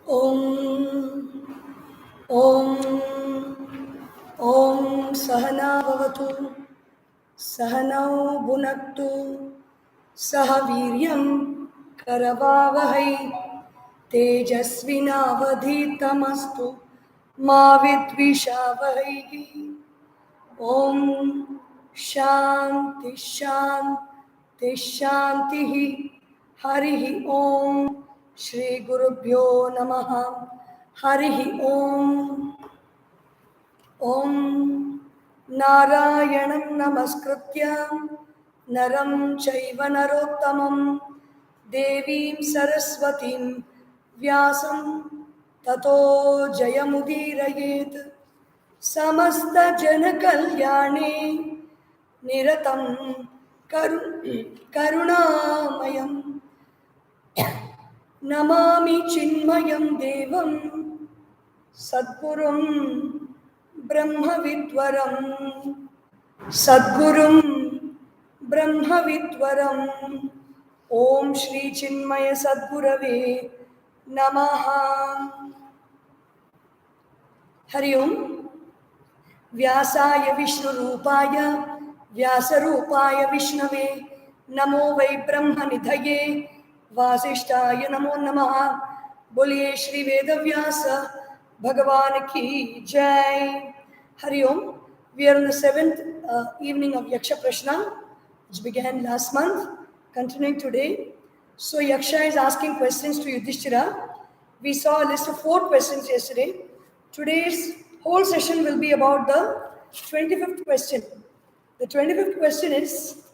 Om Om Om Sahana Bhavatu Sahanau Bhunaktu Sahaviryam Karavavahai Tejasvinavadhitamastu Ma Vidvishavahai. Om Shanti Shanti Shanti Harihi Om Shri Gurubhyo Namaha Harihi Om Om Narayanam Namaskritya Naram Chaiva Narottamam Devim Saraswatim Vyasam Tato Jayamudirayet Samasta Janakalyane Niratam Karunamayam Namami Chinmayam Devam Sadgurum Brahmavidwaram Sadgurum Brahmavidwaram Om Shri Chinmaya Sadgurave Namaha. Hari Om. Vyasaya Vishnurupaya Vyasarupaya Vishnave Namo Vai Brahma Nidhaye Vasishtaya Namo Namaha. Boliye Shri Veda Vyasa Bhagavan Ki Jai. Hari Om. We are on the seventh evening of Yaksha Prashna, which began last month, continuing today. So Yaksha is asking questions to Yudhishthira. We saw a list of 4 questions yesterday. Today's whole session will be about the 25th question. The 25th question is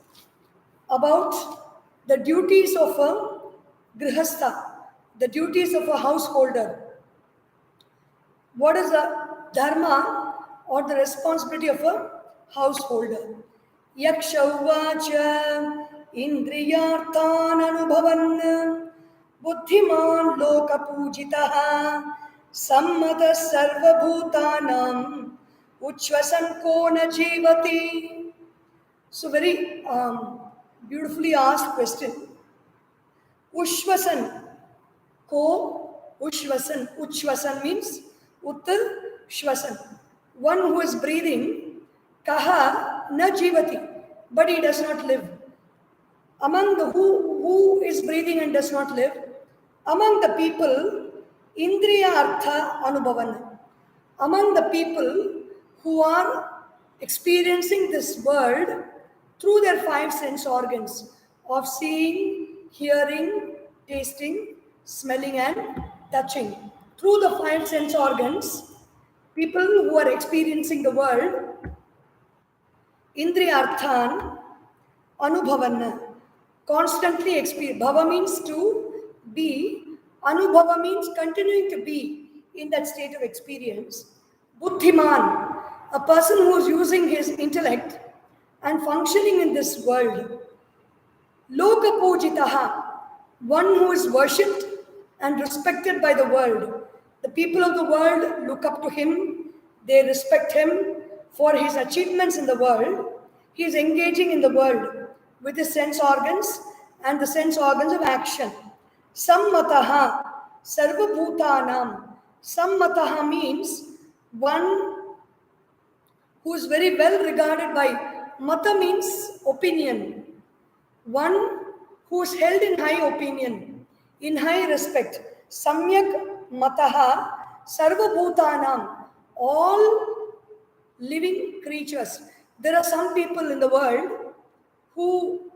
about the duties of a grihastha, the duties of a householder. What is the dharma or the responsibility of a householder? Yaksha uvacha indriyarthan anubhavan buddhiman lokapujitaha sammata sarvabhutanam uchvasan kona jivati. So very beautifully asked question. Ushvasan, ko ushvasan. Uchvasan means uttar shvasan. One who is breathing, kaha na jivati, but he does not live. Among the who is breathing and does not live, among the people, indriya artha anubhavan. Among the people who are experiencing this world through their 5 sense organs of seeing, hearing, tasting, smelling and touching. Through the 5 sense organs, people who are experiencing the world, indriyarthan anubhavan, constantly experience. Bhava means to be, anubhava means continuing to be in that state of experience. Buddhiman, a person who is using his intellect and functioning in this world. Lokapujitaha, one who is worshipped and respected by the world. The people of the world look up to him, they respect him for his achievements in the world. He is engaging in the world with his sense organs and the sense organs of action. Sammataha, sarvabhutanam. Sammataha means one who is very well regarded by, mata means opinion. One who is held in high opinion, in high respect. Samyak mataha sarvabhutanam, all living creatures. There are some people in the world who,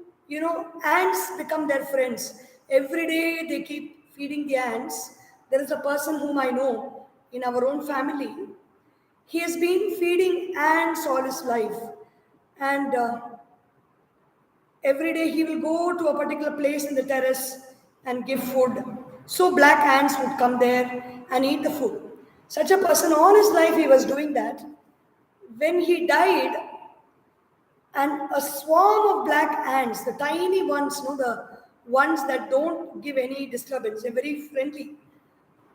ants become their friends. Every day they keep feeding the ants. There is a person whom I know in our own family. He has been feeding ants all his life. And every day he will go to a particular place in the terrace and give food. So black ants would come there and eat the food. Such a person, all his life he was doing that. When he died, and a swarm of black ants, the tiny ones, the ones that don't give any disturbance, they're very friendly.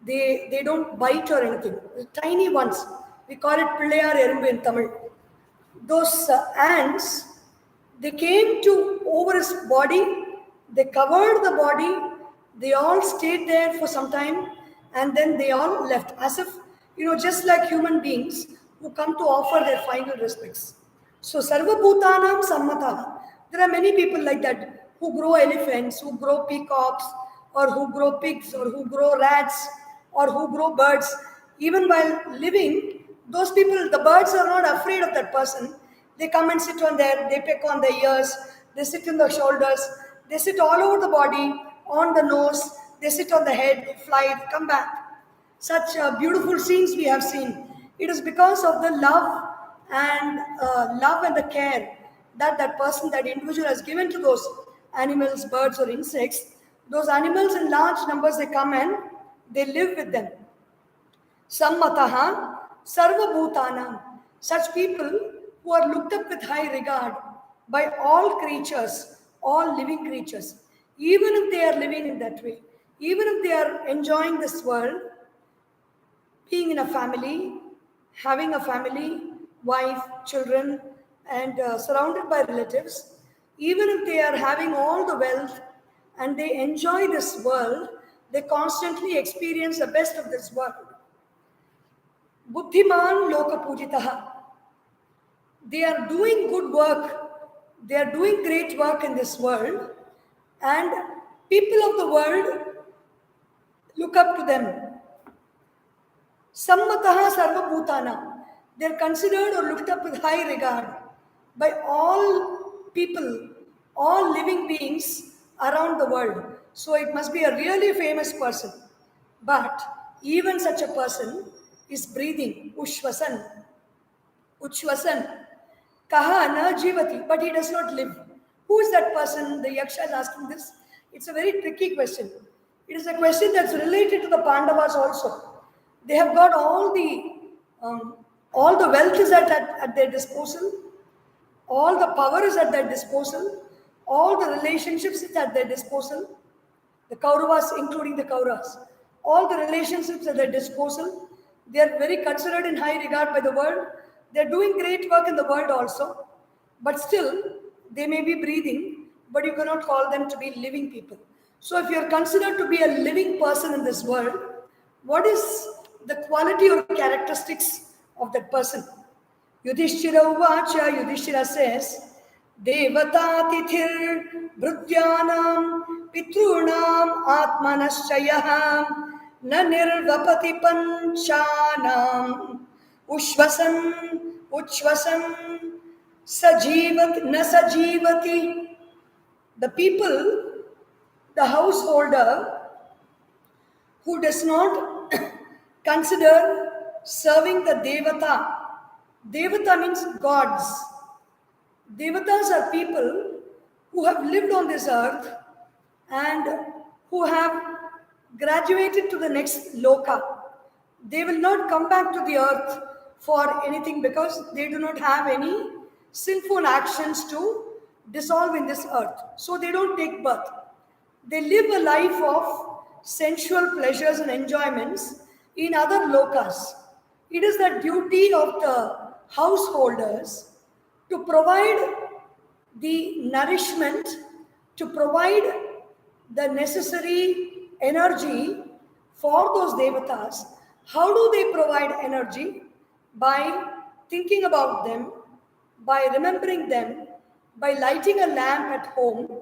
They don't bite or anything. The tiny ones, we call it Pillayar Erumbu in Tamil. Those ants, they came to over his body, they covered the body, they all stayed there for some time, And then they all left, as if, just like human beings who come to offer their final respects. So, Sarva Bhutanam Sammataha. There are many people like that who grow elephants, who grow peacocks, or who grow pigs, or who grow rats, or who grow birds. Even while living, those people, the birds are not afraid of that person. They come and sit on they peck on the ears, they sit in the shoulders, they sit all over the body, on the nose, they sit on the head, they fly, they come back. Such beautiful scenes we have seen. It is because of the love and the care that that person, that individual has given to those animals, birds or insects. Those animals in large numbers, they come and they live with them. Sammataha Sarva Bhutanam. Such people who are looked up with high regard by all creatures, all living creatures, even if they are living in that way, even if they are enjoying this world, being in a family, having a family, wife, children, and surrounded by relatives, even if they are having all the wealth and they enjoy this world, they constantly experience the best of this world. Buddhiman Loka Pujitaha. They are doing good work, they are doing great work in this world, and people of the world look up to them. Sammataha Sarva Bhutana. They are considered or looked up with high regard by all people, all living beings around the world. So it must be a really famous person. But even such a person is breathing, Ushvasan. Uchvasan. Kaha na jivati, but he does not live. Who is that person? The Yaksha is asking this. It's a very tricky question. It is a question that's related to the Pandavas also. They have got all the wealth is at their disposal, all the power is at their disposal, all the relationships is at their disposal. The Kauravas, including the Kauravas, all the relationships at their disposal. They are very considered in high regard by the world. They are doing great work in the world also, but still they may be breathing, but you cannot call them to be living people. So if you are considered to be a living person in this world, what is the quality or characteristics of that person? Yudhishthira Uvacha, Yudhishthira says, Devata Tithir Brudyanam Pitrunam Atmanashayah Na Nirvapati Panchanam Ushvasan Sajivat Na Sajivati. The people, the householder who does not consider serving the Devata. Devata means gods. Devatas are people who have lived on this earth and who have graduated to the next loka. They will not come back to the earth for anything because they do not have any sinful actions to dissolve in this earth. So they don't take birth. They live a life of sensual pleasures and enjoyments in other lokas. It is the duty of the householders to provide the nourishment, to provide the necessary energy for those devatas. How do they provide energy? By thinking about them, by remembering them, by lighting a lamp at home,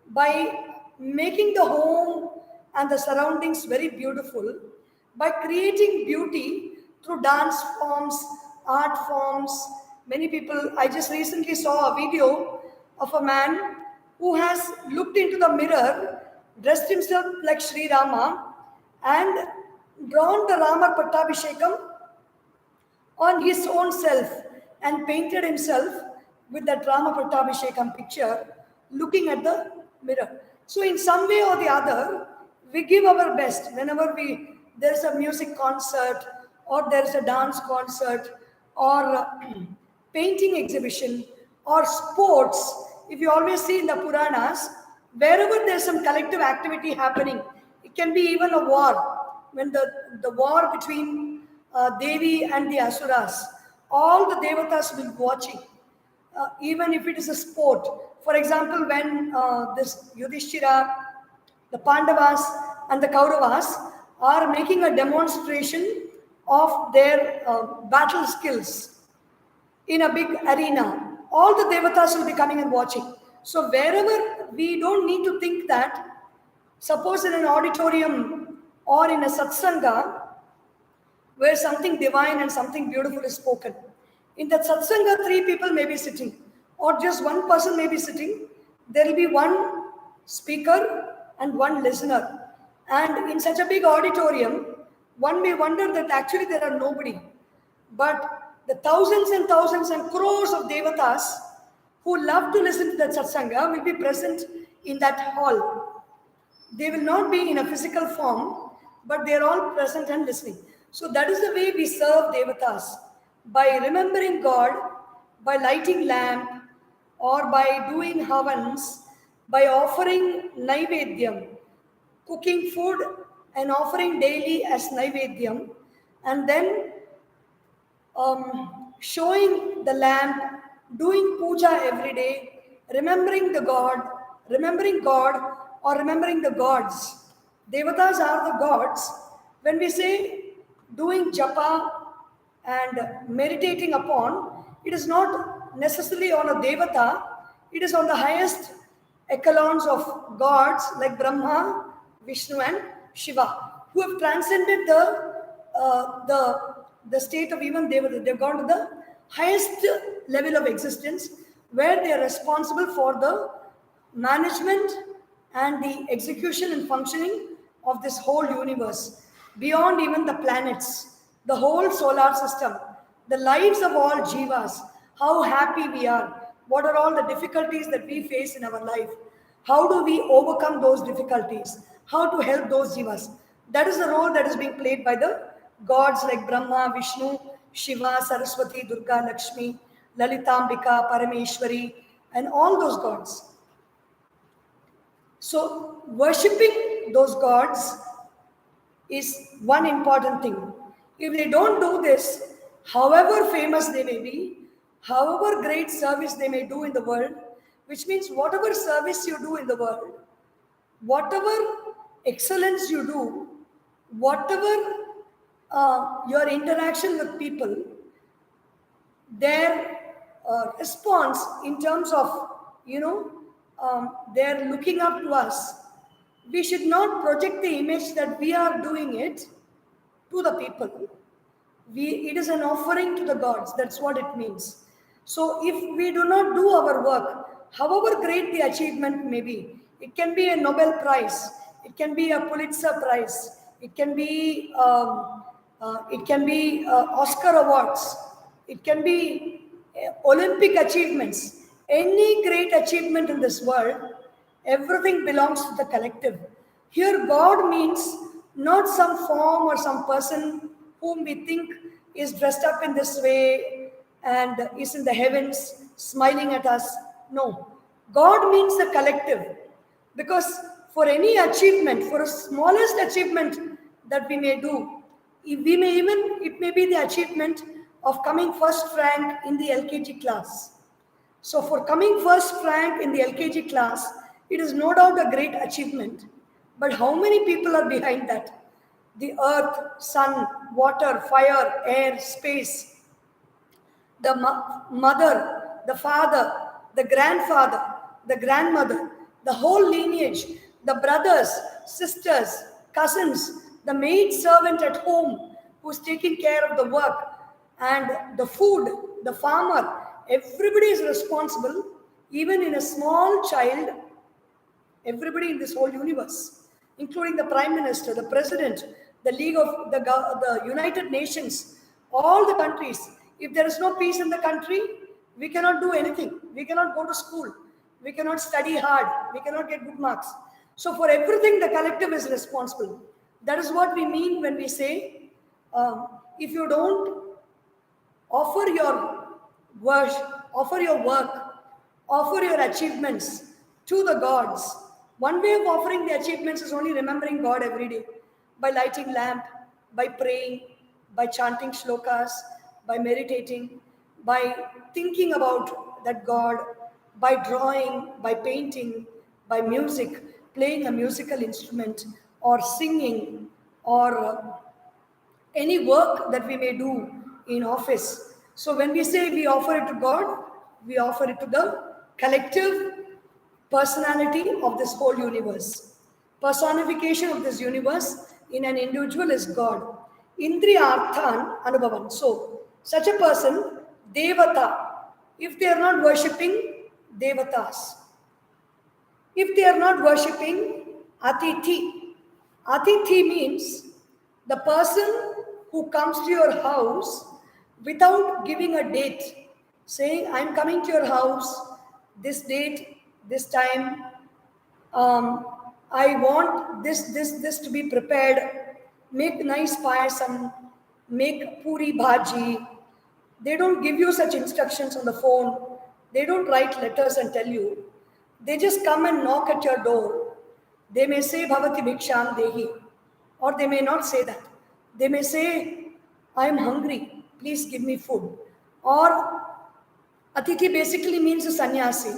by making the home and the surroundings very beautiful, by creating beauty through dance forms, art forms. Many people, I just recently saw a video of a man who has looked into the mirror, dressed himself like Sri Rama, and drawn the Rama Pattabhishekam on his own self and painted himself with that Rama Pattabhishekam picture looking at the mirror. So in some way or the other, we give our best whenever there's a music concert or there's a dance concert or painting exhibition or sports. If you always see in the Puranas, wherever there's some collective activity happening, it can be even a war. When the war between Devi and the Asuras, all the Devatas will be watching. Even if it is a sport. For example, when this Yudhishthira, the Pandavas and the Kauravas are making a demonstration of their battle skills in a big arena. All the devatas will be coming and watching. So wherever we don't need to think that, suppose in an auditorium or in a satsanga, where something divine and something beautiful is spoken. In that satsanga, 3 people may be sitting, or just 1 person may be sitting. There will be 1 speaker and 1 listener. And in such a big auditorium, one may wonder that actually there are nobody. But the thousands and thousands and crores of devatas who love to listen to that satsanga will be present in that hall. They will not be in a physical form, but they are all present and listening. So that is the way we serve devatas. By remembering God, by lighting lamp, or by doing havans, by offering naivedyam, cooking food and offering daily as naivedyam, and then showing the lamp, doing puja every day, remembering God, or remembering the gods. Devatas are the gods. When we say doing japa and meditating upon, it is not necessarily on a devata, it is on the highest echelons of gods like Brahma, Vishnu, and Shiva, who have transcended the state of even devata. They've gone to the highest level of existence where they are responsible for the management and the execution and functioning of this whole universe, beyond even the planets, the whole solar system, the lives of all jivas, how happy we are, what are all the difficulties that we face in our life, how do we overcome those difficulties, how to help those jivas. That is the role that is being played by the gods like Brahma, Vishnu, Shiva, Saraswati, Durga, Lakshmi, Lalitambika, Parameshwari, and all those gods. So, worshipping those gods is one important thing. If they don't do this, however famous they may be, however great service they may do in the world, which means whatever service you do in the world, whatever excellence you do, whatever your interaction with people, their response in terms of, they're looking up to us, we should not project the image that we are doing it to the people. It is an offering to the gods. That's what it means. So if we do not do our work, however great the achievement may be, it can be a Nobel Prize, it can be a Pulitzer Prize, it can be Oscar awards, it can be Olympic achievements. Any great achievement in this world, everything belongs to the collective. Here, God means not some form or some person whom we think is dressed up in this way and is in the heavens smiling at us. No. God means the collective. Because for any achievement, for a smallest achievement that we may do, it may be the achievement of coming first rank in the LKG class. So for coming first rank in the LKG class, it is no doubt a great achievement. But how many people are behind that? The earth, sun, water, fire, air, space, the mother, the father, the grandfather, the grandmother, the whole lineage, the brothers, sisters, cousins, the maid servant at home who's taking care of the work, and the food, the farmer, everybody is responsible, even in a small child, everybody in this whole universe, including the Prime Minister, the President, the League of the United Nations, all the countries. If there is no peace in the country, we cannot do anything. We cannot go to school. We cannot study hard. We cannot get good marks. So for everything, the collective is responsible. That is what we mean when we say, if you don't offer your work, offer your achievements to the gods. One way of offering the achievements is only remembering God every day, by lighting lamp, by praying, by chanting shlokas, by meditating, by thinking about that God, by drawing, by painting, by music, playing a musical instrument, or singing, or any work that we may do in office. So when we say we offer it to God, we offer it to the collective personality of this whole universe. Personification of this universe in an individual is God. Indriyarthan anubhavan. So, such a person, devata, if they are not worshipping devatas, if they are not worshipping atithi, atithi means the person who comes to your house without giving a date, saying, I'm coming to your house this date, this time, I want this to be prepared. Make nice payasam, make puri bhaji. They don't give you such instructions on the phone. They don't write letters and tell you. They just come and knock at your door. They may say Bhavati Bhiksham Dehi, or they may not say that. They may say, I am hungry, please give me food. Or Atithi basically means a sannyasi.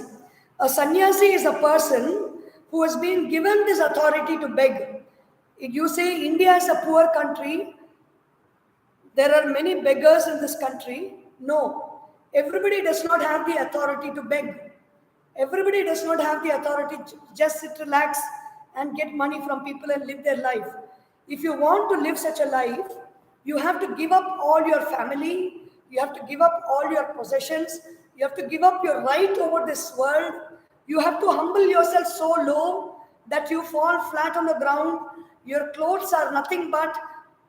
A sannyasi is a person who has been given this authority to beg. If you say India is a poor country, there are many beggars in this country. No, everybody does not have the authority to beg. Everybody does not have the authority to just sit, relax, and get money from people and live their life. If you want to live such a life, you have to give up all your family, you have to give up all your possessions, you have to give up your right over this world. You have to humble yourself so low that you fall flat on the ground. Your clothes are nothing but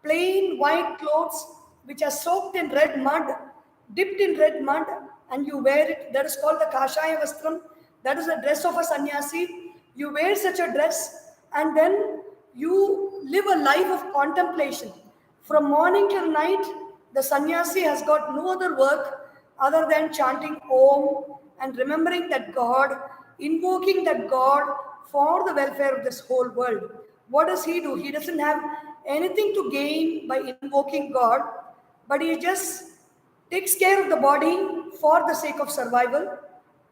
plain white clothes which are soaked in red mud, dipped in red mud, and you wear it. That is called the Kashaya Vastram. That is the dress of a sannyasi. You wear such a dress and then you live a life of contemplation. From morning till night, the sannyasi has got no other work other than chanting Om and remembering that God, invoking that God for the welfare of this whole world. What does he do? He doesn't have anything to gain by invoking God, but he just takes care of the body for the sake of survival.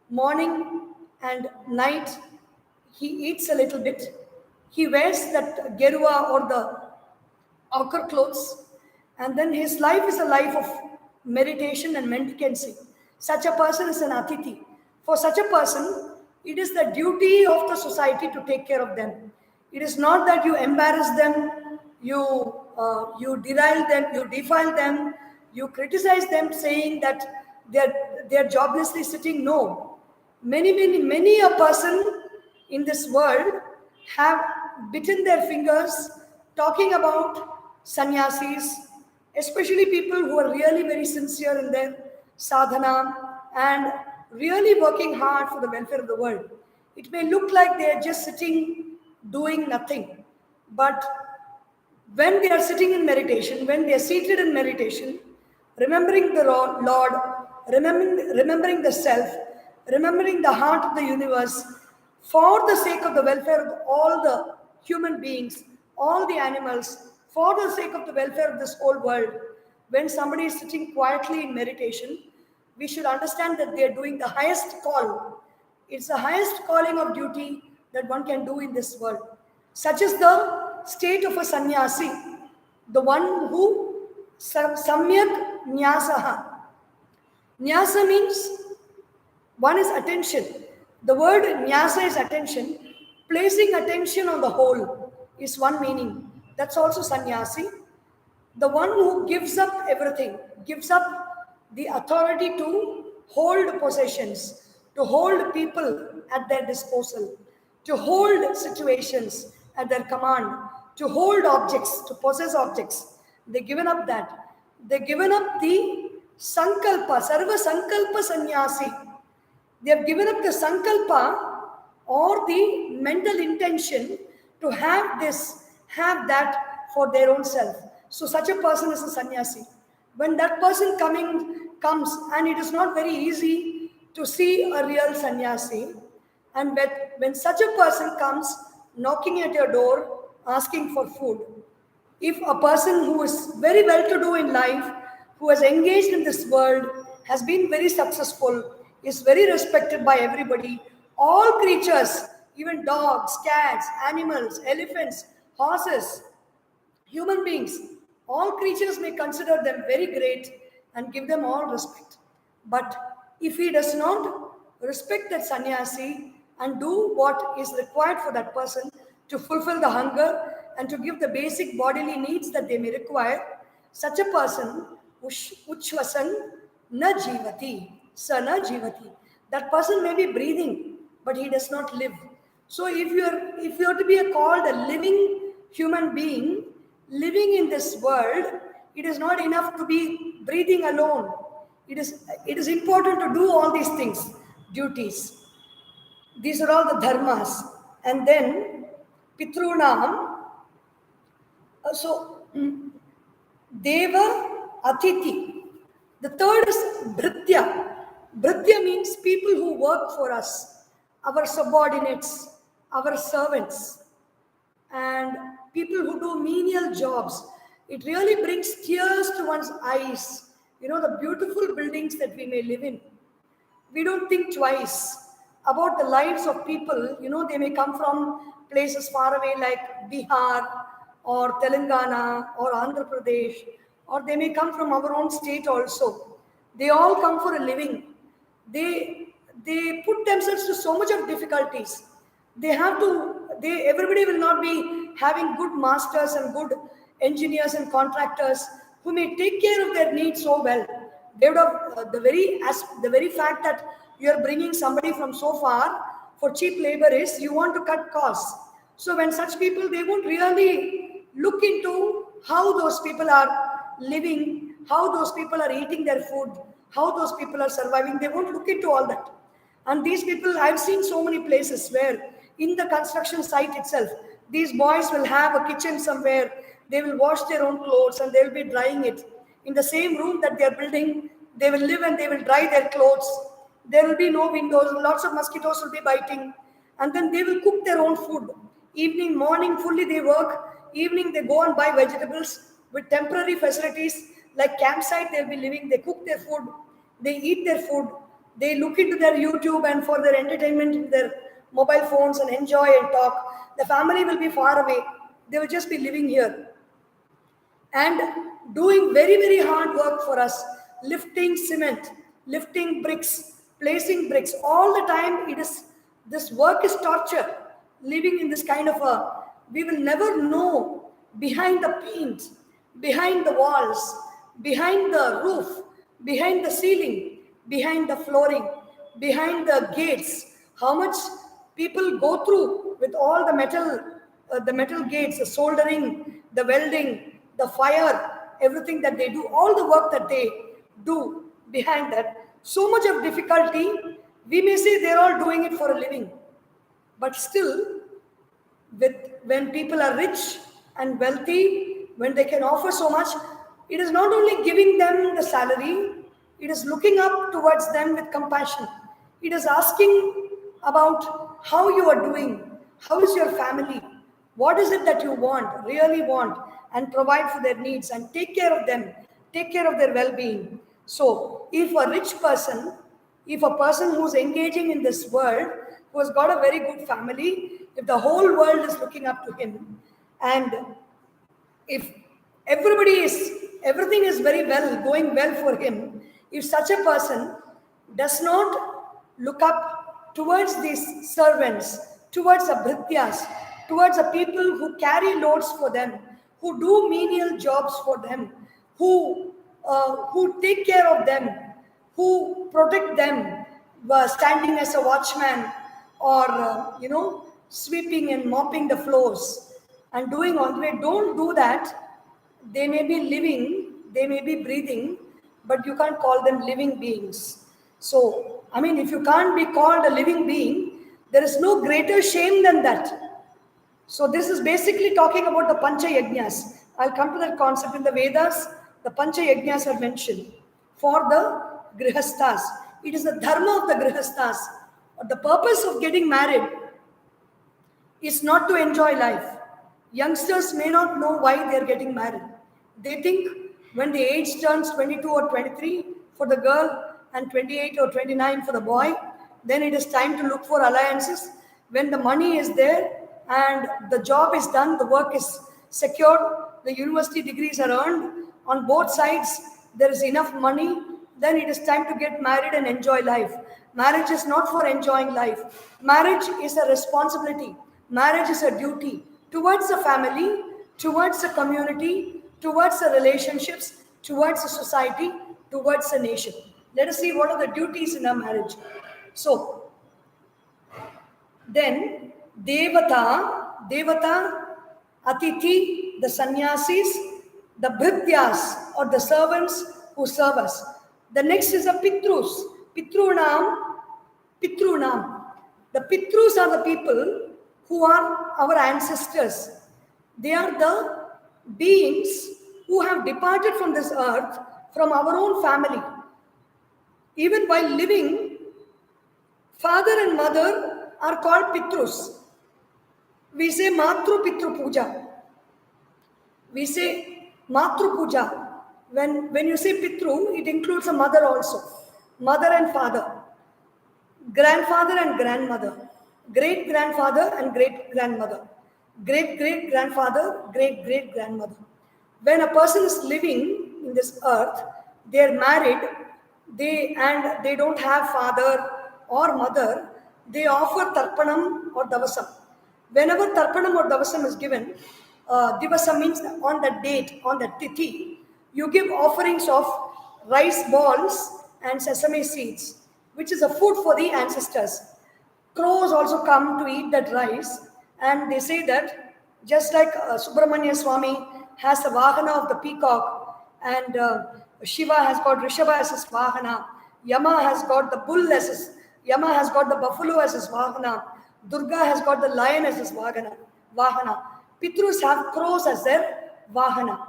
Morning and night, he eats a little bit. He wears that gerua or the ochre clothes, and then his life is a life of meditation and mendicancy. Such a person is an atithi. For such a person, it is the duty of the society to take care of them. It is not that you embarrass them, you deride them, you defile them, you criticize them, saying that they're joblessly sitting. No, many a person in this world have bitten their fingers talking about sannyasis, especially people who are really very sincere in their sadhana and really working hard for the welfare of the world. It may look like they are just sitting doing nothing, but when they are sitting in meditation, when they are seated in meditation, remembering the Lord, remembering the self, remembering the heart of the universe, for the sake of the welfare of all the human beings, all the animals, for the sake of the welfare of this whole world, when somebody is sitting quietly in meditation, we should understand that they are doing the highest call. It's the highest calling of duty that one can do in this world. Such is the state of a sannyasi, the one who samyak nyasaha. Nyasa means one is attention. The word nyasa is attention. Placing attention on the whole is one meaning. That's also sannyasi. The one who gives up everything, gives up the authority to hold possessions, to hold people at their disposal, to hold situations at their command, to hold objects, to possess objects. They've given up that. They've given up the sankalpa, sarva sankalpa sannyasi. They have given up the sankalpa or the mental intention to have this, have that for their own self. So such a person is a sannyasi. When that person comes, and it is not very easy to see a real sannyasi, and when such a person comes knocking at your door, asking for food, if a person who is very well to do in life, who has engaged in this world, has been very successful, is very respected by everybody, all creatures, even dogs, cats, animals, elephants, horses, Human beings, all creatures may consider them very great and give them all respect. But if he does not respect that sannyasi and do what is required for that person to fulfill the hunger and to give the basic bodily needs that they may require, such a person, uchvasan na jivati, sa na jivati. That person may be breathing, but he does not live. So if you're to be called a living human being, living in this world, it is not enough to be breathing alone. It is important to do all these things, duties. These are all the dharmas. And then Pitrunam, so Deva Atiti. The third is Bhritya. Bhritya means people who work for us, our subordinates, our servants, and people who do menial jobs. It really brings tears to one's eyes. The beautiful buildings that we may live in. We don't think twice about the lives of people. They may come from places far away like Bihar or Telangana or Andhra Pradesh, or they may come from our own state also. They all come for a living. They put themselves to so much of difficulties. Everybody will not be having good masters and good engineers and contractors who may take care of their needs so well. They would have the very fact that you are bringing somebody from so far for cheap labor is you want to cut costs. So when such people, they won't really look into how those people are living, how those people are eating their food, how those people are surviving. They won't look into all that. And these people, I've seen so many places where in the construction site itself, these boys will have a kitchen somewhere. They will wash their own clothes and they will be drying it. In the same room that they are building, they will live and they will dry their clothes. There will be no windows. Lots of mosquitoes will be biting. And then they will cook their own food. Evening, morning, fully they work. Evening, they go and buy vegetables with temporary facilities like campsite. They'll be living. They cook their food. They eat their food. They look into their YouTube and for their entertainment in their mobile phones and enjoy and talk. The family will be far away. They will just be living here and doing very, very hard work for us, lifting cement, lifting bricks, placing bricks. All the time, this work is torture. Living in this kind of we will never know behind the paint, behind the walls, behind the roof, behind the ceiling, behind the flooring, behind the gates, how much people go through with all the metal gates, the soldering, the welding, the fire, everything that they do, all the work that they do behind that. So much of difficulty, we may say they're all doing it for a living. But still, when people are rich and wealthy, when they can offer so much, it is not only giving them the salary, it is looking up towards them with compassion. It is asking about how you are doing, how is your family, what is it that you want, really want, and provide for their needs and take care of them, take care of their well-being. So if a rich person, if a person who's engaging in this world, who has got a very good family, if the whole world is looking up to him, and if everything is very well, going well for him, if such a person does not look up towards these servants, towards the bhrityas, towards the people who carry loads for them, who do menial jobs for them, who take care of them, who protect them, standing as a watchman or sweeping and mopping the floors and doing all the way. Don't do that. They may be living, they may be breathing, but you can't call them living beings. So, if you can't be called a living being, there is no greater shame than that. So this is basically talking about the Pancha Yajnas. I'll come to that concept in the Vedas. The Pancha Yajnas are mentioned for the Grihasthas. It is the dharma of the Grihasthas. The purpose of getting married is not to enjoy life. Youngsters may not know why they are getting married. They think when the age turns 22 or 23 for the girl and 28 or 29 for the boy, then it is time to look for alliances. When the money is there and the job is done, the work is secured, the university degrees are earned, on both sides there is enough money, then it is time to get married and enjoy life. Marriage is not for enjoying life. Marriage is a responsibility. Marriage is a duty towards the family, towards the community, towards the relationships, towards the society, towards the nation. Let us see what are the duties in a marriage. So, then Devata, Atithi, the sannyasis, the bhrityas or the servants who serve us. The next is the Pitrus. Pitrunam. The Pitrus are the people who are our ancestors. They are the beings who have departed from this earth from our own family. Even while living, father and mother are called Pitrus. We say Matru Pitru Puja. We say Matru Puja. When you say Pitru, it includes a mother also. Mother and father. Grandfather and grandmother. Great grandfather and great grandmother. Great great grandfather, great great grandmother. When a person is living in this earth, they are married, they don't have father or mother, they offer tarpanam or davasam. Whenever tarpanam or davasam is given, divasam means on that date, on that tithi, you give offerings of rice balls and sesame seeds, which is a food for the ancestors. Crows also come to eat that rice, and they say that just like Subramanya Swami has the Vahana of the peacock, and Shiva has got Rishabha as his Vahana, Yama has got the bull as his, Yama has got the buffalo as his Vahana, Durga has got the lion as his Vahana. Pitrus have crows as their Vahana.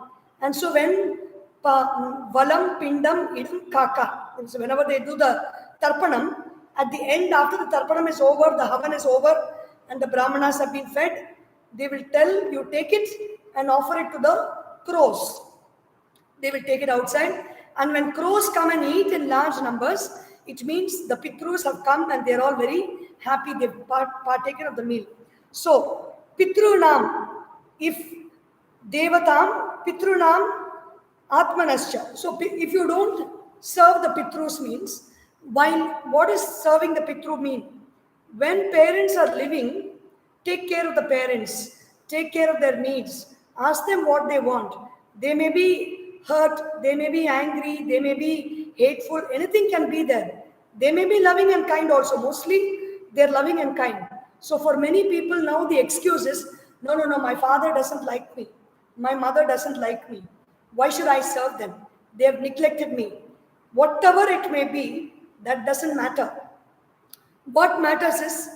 And so when Valam, Pindam, Idam, Kaka, so whenever they do the Tarpanam, at the end, after the Tarpanam is over, the Havan is over, and the Brahmanas have been fed, they will tell you take it and offer it to the crows. They will take it outside, and when crows come and eat in large numbers, it means the Pitrus have come and they are all very happy, they've partaken of the meal. So, Pitrunam, if Devatam, Pitrunam, Atmanascha. So, if you don't serve the Pitrus means, while what is serving the Pitru mean? When parents are living, take care of the parents, take care of their needs, ask them what they want. They may be hurt, they may be angry, they may be hateful, anything can be there. They may be loving and kind also, mostly they're loving and kind. So for many people now the excuse is, no, my father doesn't like me, my mother doesn't like me. Why should I serve them? They have neglected me. Whatever it may be, that doesn't matter. What matters is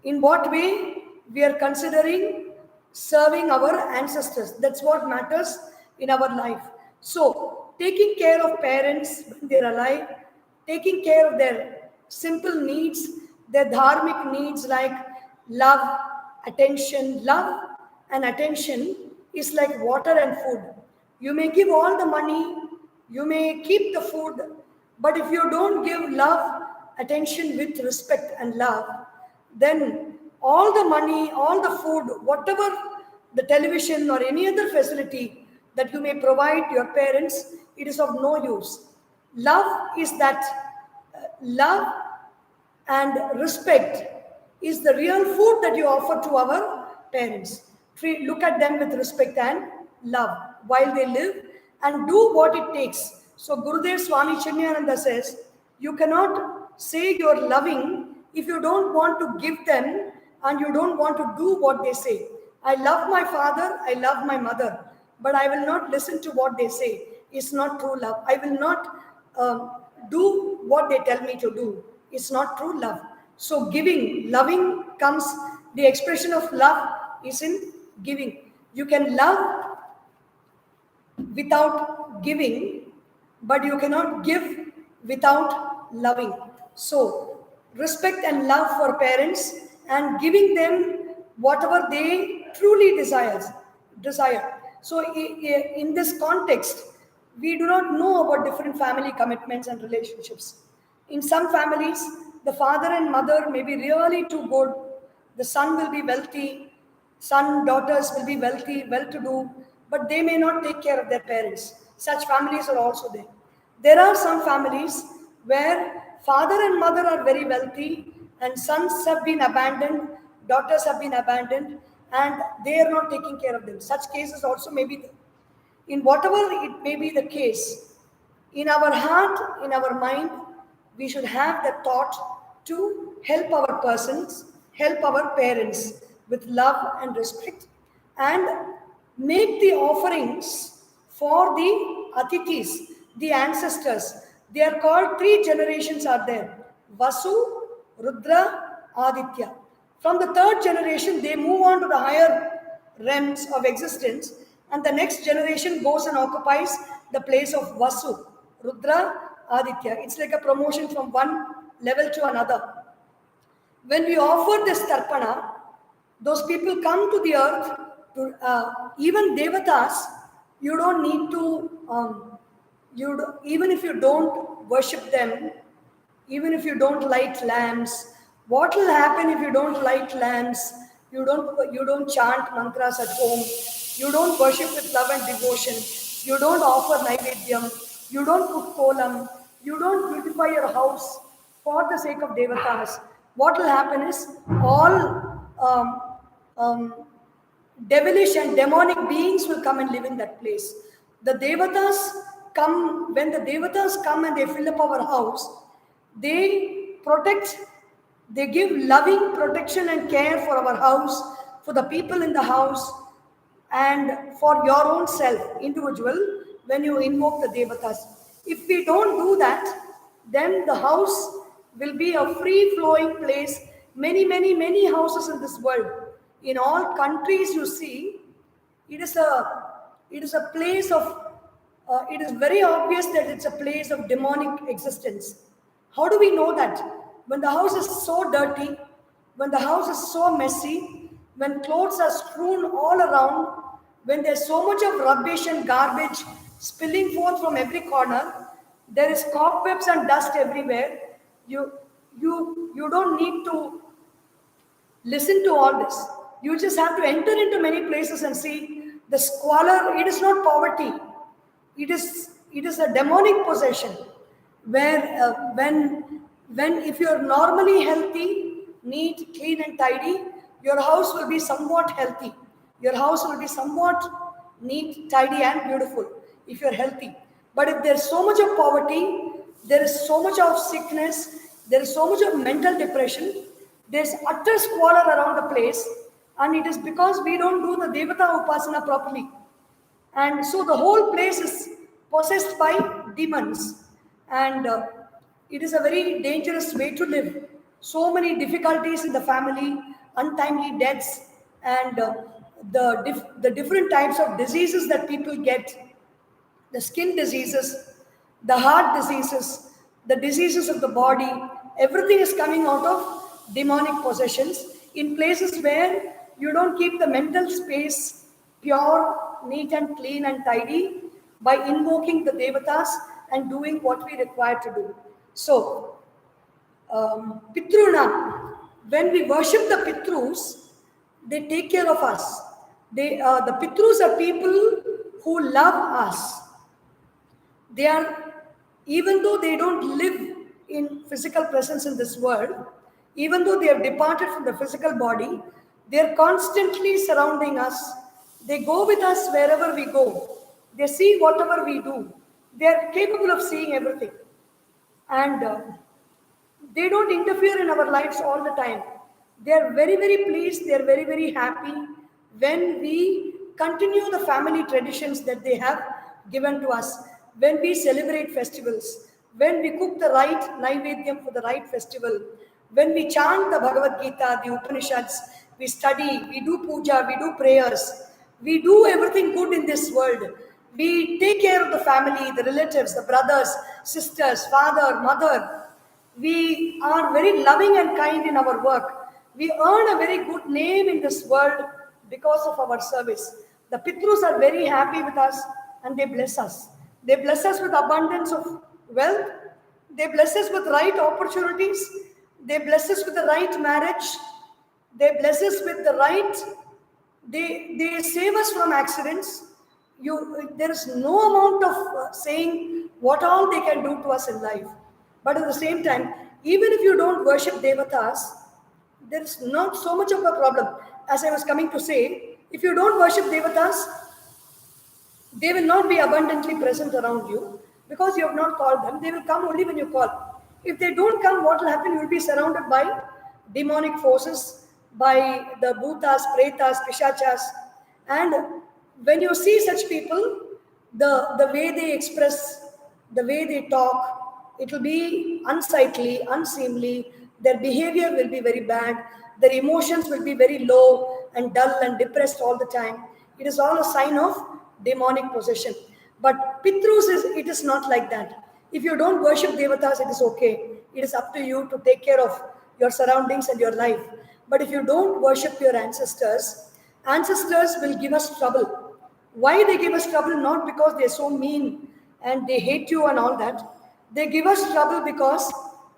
in what way we are considering serving our ancestors. That's what matters in our life. So, taking care of parents when they're alive, taking care of their simple needs, their dharmic needs like love, attention. Love and attention is like water and food. You may give all the money, you may keep the food, but if you don't give love, attention with respect and love, then all the money, all the food, whatever the television or any other facility that you may provide your parents, it is of no use. Love is that, love and respect is the real food that you offer to our parents. Look at them with respect and love while they live and do what it takes. So Gurudev Swami Chinmayananda says, you cannot say you're loving if you don't want to give them and you don't want to do what they say. I love my father, I love my mother, but I will not listen to what they say. It's not true love. I will not do what they tell me to do. It's not true love. So giving, loving comes, the expression of love is in giving. You can love without giving, but you cannot give without loving. So, respect and love for parents and giving them whatever they truly desire. So, in this context, we do not know about different family commitments and relationships. In some families, the father and mother may be really too good. The son will be wealthy, son, daughters will be wealthy, well-to-do. but they may not take care of their parents. Such families are also there. There are some families where father and mother are very wealthy and sons have been abandoned, daughters have been abandoned, and they are not taking care of them. Such cases also may be there. In whatever it may be the case, in our heart, in our mind, we should have the thought to help our persons, help our parents with love and respect, and make the offerings for the Atithis, the ancestors. They are called, three generations are there: Vasu, Rudra, Aditya. From the third generation, they move on to the higher realms of existence, and the next generation goes and occupies the place of Vasu, Rudra, Aditya. It's like a promotion from one level to another. When we offer this tarpana, those people come to the earth. Even devatas, you don't need to. Even if you don't worship them, even if you don't light lamps, what will happen if you don't light lamps? You don't chant mantras at home. You don't worship with love and devotion. You don't offer naivedyam. You don't put kolam. You don't beautify your house for the sake of devatas. What will happen is all um, devilish and demonic beings will come and live in that place. The devatas come, when the devatas come and they fill up our house, they protect, they give loving protection and care for our house, for the people in the house, and for your own self, individual, when you invoke the devatas. If we don't do that, then the house will be a free flowing place. Many houses in this world, in all countries you see, it is a place of it is very obvious that it's a place of demonic existence. How do we know that? When the house is so dirty, when the house is so messy, when clothes are strewn all around, when there's so much of rubbish and garbage spilling forth from every corner, there is cobwebs and dust everywhere. You, you don't need to listen to all this. You just have to enter into many places and see the squalor. It is not poverty. It is a demonic possession where when if you're normally healthy, neat, clean and tidy, your house will be somewhat healthy. Your house will be somewhat neat, tidy and beautiful if you're healthy. But if there's so much of poverty, there is so much of sickness, there is so much of mental depression, there's utter squalor around the place, and it is because we don't do the Devata Upasana properly. And so the whole place is possessed by demons, and it is a very dangerous way to live. So many difficulties in the family, untimely deaths, and the different types of diseases that people get, the skin diseases, the heart diseases, the diseases of the body, everything is coming out of demonic possessions in places where you don't keep the mental space pure, neat and clean and tidy by invoking the devatas and doing what we require to do. So, Pitruna, when we worship the Pitrus, they take care of us. The Pitrus are people who love us. They are, even though they don't live in physical presence in this world, even though they have departed from the physical body, they are constantly surrounding us. They go with us wherever we go. They see whatever we do. They are capable of seeing everything. And they don't interfere in our lives all the time. They are very pleased, they are very happy when we continue the family traditions that they have given to us, when we celebrate festivals, when we cook the right Naivedyam for the right festival, when we chant the Bhagavad Gita, the Upanishads, we study, we do puja, we do prayers, we do everything good in this world. We take care of the family, the relatives, the brothers, sisters, father, mother. We are very loving and kind in our work. We earn a very good name in this world because of our service. The Pitrus are very happy with us and they bless us. They bless us with abundance of wealth. They bless us with right opportunities. They bless us with the right marriage. They bless us with the right. They save us from accidents. there is no amount of saying what all they can do to us in life. But at the same time, even if you don't worship devatas, there is not so much of a problem. As I was coming to say, if you don't worship devatas, they will not be abundantly present around you because you have not called them. They will come only when you call. If they don't come, what will happen? You will be surrounded by demonic forces, by the bhutas, pretas, pishachas. And when you see such people, the way they express, the way they talk, it will be unsightly, unseemly. Their behavior will be very bad. Their emotions will be very low and dull and depressed all the time. It is all a sign of demonic possession. But Pitrus it is not like that. If you don't worship devatas, it is okay. It is up to you to take care of your surroundings and your life. But if you don't worship your ancestors, ancestors will give us trouble. Why they give us trouble? Not because they're so mean and they hate you and all that. They give us trouble because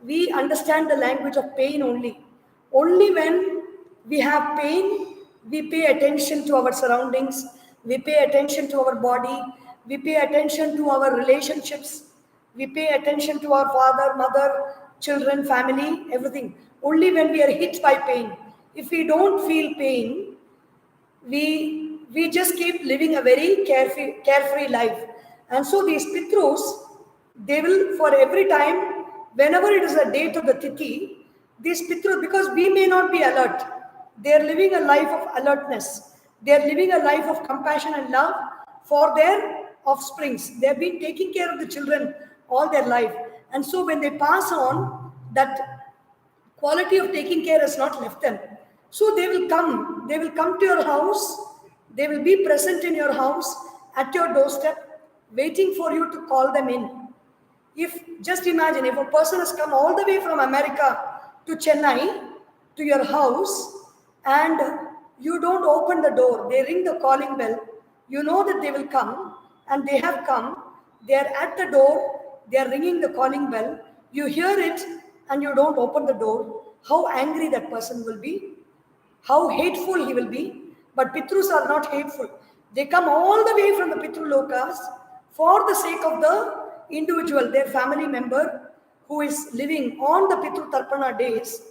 we understand the language of pain only. Only when we have pain, we pay attention to our surroundings, we pay attention to our body, we pay attention to our relationships, we pay attention to our father, mother, children, family, everything. Only when we are hit by pain. If we don't feel pain, we just keep living a very carefree life. And so these Pitrus, they will, for every time, whenever it is a date of the Tithi, these Pitrus, because we may not be alert, they are living a life of alertness. They are living a life of compassion and love for their offsprings. They have been taking care of the children all their life. And so when they pass on, that quality of taking care has not left them. So they will come to your house, they will be present in your house, at your doorstep, waiting for you to call them in. Just imagine, if a person has come all the way from America to Chennai, to your house, and you don't open the door, they ring the calling bell, you know that they will come, and they have come, they are at the door, they are ringing the calling bell, you hear it, and you don't open the door, how angry that person will be, how hateful he will be. But Pitrus are not hateful. They come all the way from the Pitru Lokas for the sake of the individual, their family member who is living on the Pitru Tarpana days,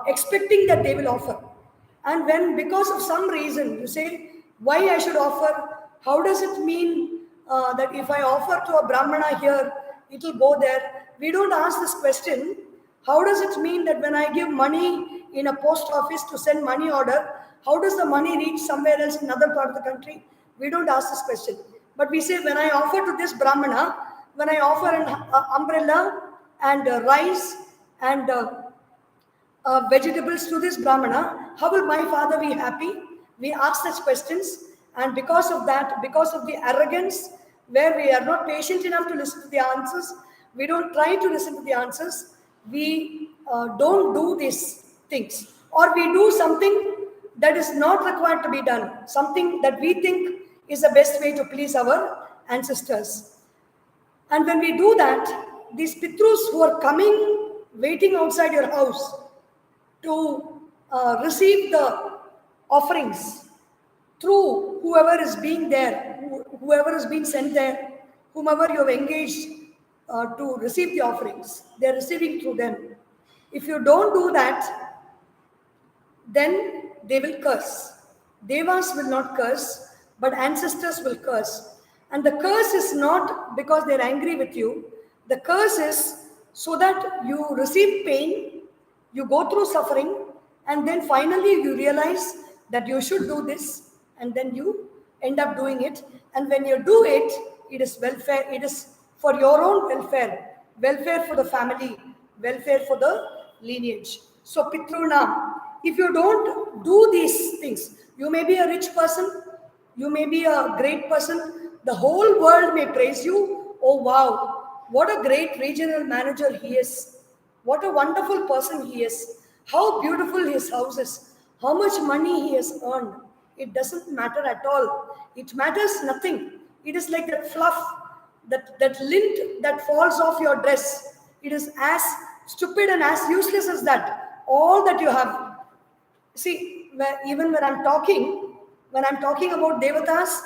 expecting that they will offer. And when, because of some reason, you say, why I should offer? How does it mean that if I offer to a Brahmana here, it will go there? We don't ask this question. How does it mean that when I give money in a post office to send money order, how does the money reach somewhere else in another part of the country? We don't ask this question. But we say, when I offer to this Brahmana, when I offer an umbrella and rice and vegetables to this Brahmana, how will my father be happy? We ask such questions, and because of that, because of the arrogance, where we are not patient enough to listen to the answers, we don't try to listen to the answers, we don't do these things, or we do something that is not required to be done, something that we think is the best way to please our ancestors. And when we do that, these Pitrus who are coming, waiting outside your house to receive the offerings through whoever is being there, whoever is being sent there, whomever you have engaged to receive the offerings, they are receiving through them. If you don't do that, then they will curse. Devas will not curse, but ancestors will curse. And the curse is not because they're angry with you. The curse is so that you receive pain, you go through suffering, and then finally you realize that you should do this, and then you end up doing it. And when you do it, it is welfare, it is for your own welfare, welfare for the family, welfare for the lineage. So Pitrunam, if you don't do these things, you may be a rich person, you may be a great person, the whole world may praise you. Oh wow, what a great regional manager he is. What a wonderful person he is. How beautiful his house is. How much money he has earned. It doesn't matter at all. It matters nothing. It is like that fluff, that lint that falls off your dress. It is as stupid and as useless as that. All that you have. See, even when I'm talking about devatas,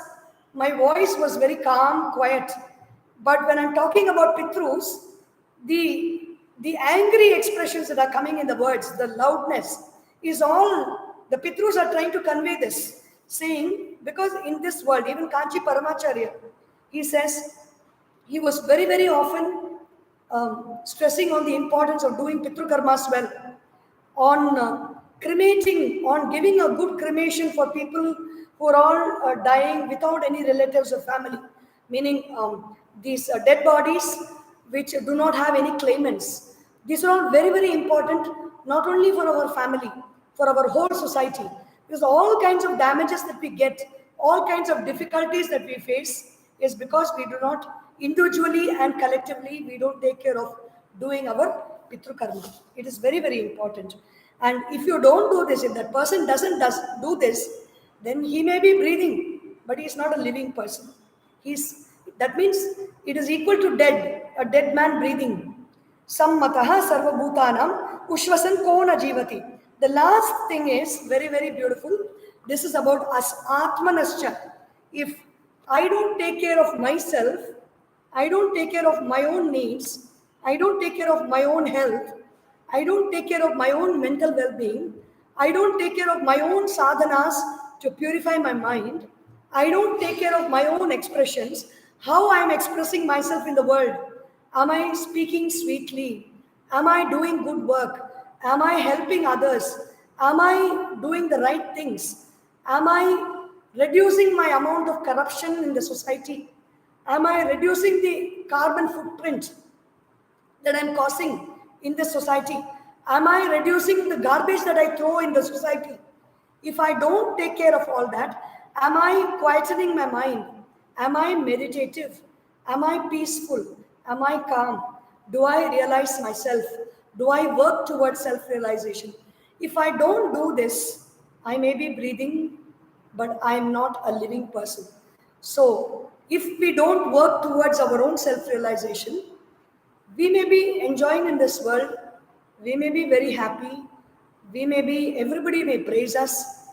my voice was very calm, quiet. But when I'm talking about Pitrus, the angry expressions that are coming in the words, the loudness, is all the Pitrus are trying to convey this, saying, because in this world, even Kanchi Paramacharya, he says, he was very, very often stressing on the importance of doing Pitru Karmas well, on cremating, on giving a good cremation for people who are all dying without any relatives or family, meaning these dead bodies which do not have any claimants. These are all very, very important, not only for our family, for our whole society. Because all kinds of damages that we get, all kinds of difficulties that we face is because we do not individually and collectively, we don't take care of doing our Pitru Karma. It is very, very important. And if you don't do this, if that person doesn't do this, then he may be breathing, but he is not a living person. That means it is equal to dead, a dead man breathing. Sammataha sarvabhutanam ushvasan kona jivati. The last thing is very, very beautiful. This is about us, atmanascha. If I don't take care of myself, I don't take care of my own needs, I don't take care of my own health, I don't take care of my own mental well-being, I don't take care of my own sadhanas to purify my mind, I don't take care of my own expressions, how I am expressing myself in the world. Am I speaking sweetly? Am I doing good work? Am I helping others? Am I doing the right things? Am I reducing my amount of corruption in the society? Am I reducing the carbon footprint that I'm causing in the society? Am I reducing the garbage that I throw in the society? If I don't take care of all that, am I quietening my mind? Am I meditative? Am I peaceful? Am I calm? Do I realize myself? Do I work towards self-realization? If I don't do this, I may be breathing, but I am not a living person. So, if we don't work towards our own self-realization, we may be enjoying in this world, we may be very happy, everybody may praise us,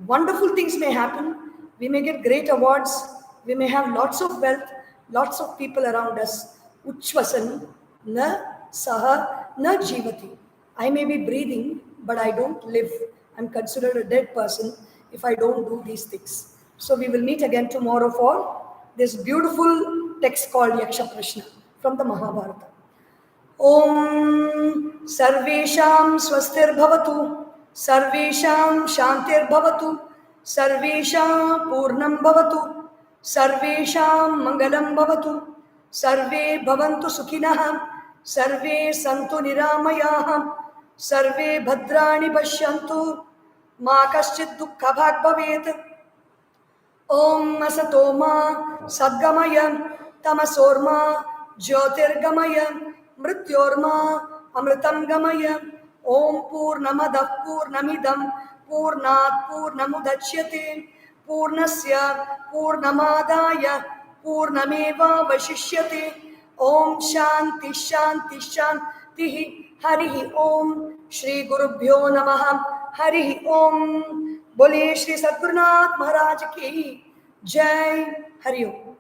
wonderful things may happen, we may get great awards, we may have lots of wealth, lots of people around us. Uchvasan na saha na jivati. I may be breathing, but I don't live. I'm considered a dead person if I don't do these things. So we will meet again tomorrow for this beautiful text called Yaksha Prashna from the Mahabharata. Om Sarvesham Swastirбhavatu, Sarvesham Shantirbhavatu, Sarvesham Purnam Bhavatu, Sarvesham Mangalam Bhavatu, Sarve Bhavantu Sukhinah, Sarve Santu Niramayah, Sarve Bhadrani Pashyantu, Ma Kaschid Dukkha Bhag Bhavet. Om Asatoma Sadgamaya, Tamasorma Jyotirgamaya, Mrityorma Amritam Gamaya. Om Purnamadav Purnamidam Purnat Purnamudachyate Purnasya Purnamadaya Purnameva Vashishyate. Om Shanti Shanti Shanti. Harihi Om. Shri Gurubhyo Namaha. Harihi Om. बोले श्री सद्गुरुनाथ महाराज की जय। हरि ओम।